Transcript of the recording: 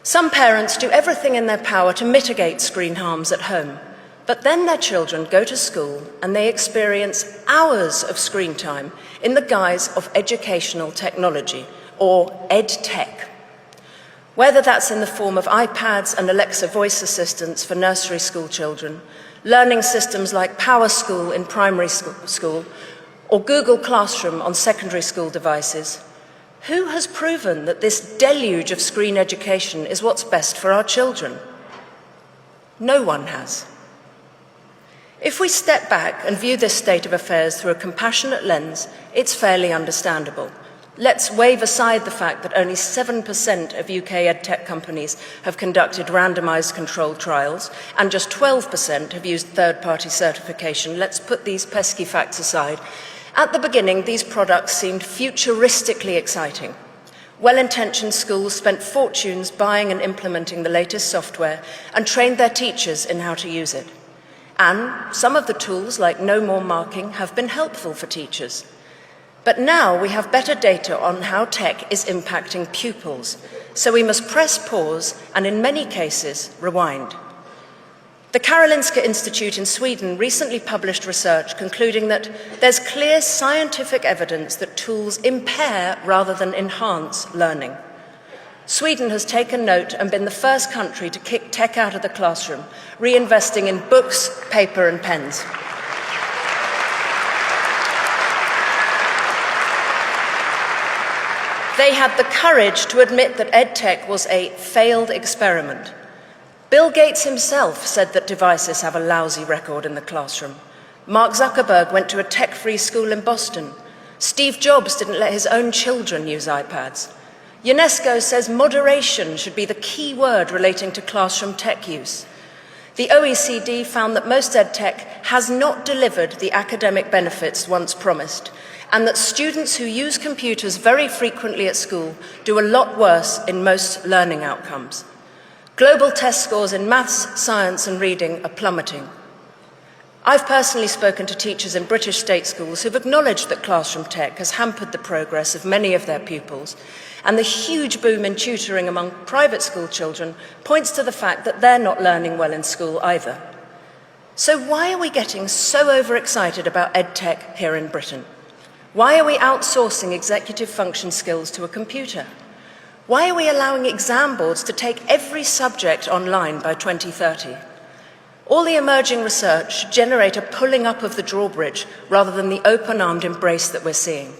Some parents do everything in their power to mitigate screen harms at home, but then their children go to school and they experience hours of screen time in the guise of educational technology, or ed-tech. Whether that's in the form of iPads and Alexa voice assistants for nursery school children, learning systems like PowerSchool in primary school, or Google Classroom on secondary school devices, who has proven that this deluge of screen education is what's best for our children? No one has. If we step back and view this state of affairs through a compassionate lens, it's fairly understandable. Let's wave aside the fact that only 7% of UK edtech companies have conducted randomized controlled trials, and just 12% have used third-party certification. Let's put these pesky facts aside. At the beginning, these products seemed futuristically exciting. Well-intentioned schools spent fortunes buying and implementing the latest software and trained their teachers in how to use it. And some of the tools, like no more marking, have been helpful for teachers. But now we have better data on how tech is impacting pupils, so we must press pause and, in many cases, rewind. The Karolinska Institute in Sweden recently published research concluding that there's clear scientific evidence that tools impair rather than enhance learning. Sweden has taken note and been the first country to kick tech out of the classroom, reinvesting in books, paper and pens. They had the courage to admit that EdTech was a failed experiment. Bill Gates himself said that devices have a lousy record in the classroom. Mark Zuckerberg went to a tech-free school in Boston. Steve Jobs didn't let his own children use iPads. UNESCO says moderation should be the key word relating to classroom tech use. The OECD found that most EdTech has not delivered the academic benefits once promised, and that students who use computers very frequently at school do a lot worse in most learning outcomes. Global test scores in maths, science and reading are plummeting. I've personally spoken to teachers in British state schools who've acknowledged that classroom tech has hampered the progress of many of their pupils, and the huge boom in tutoring among private school children points to the fact that they're not learning well in school either. So why are we getting so overexcited about EdTech here in Britain? Why are we outsourcing executive function skills to a computer? Why are we allowing exam boards to take every subject online by 2030? All the emerging research should generate a pulling up of the drawbridge rather than the open-armed embrace that we're seeing.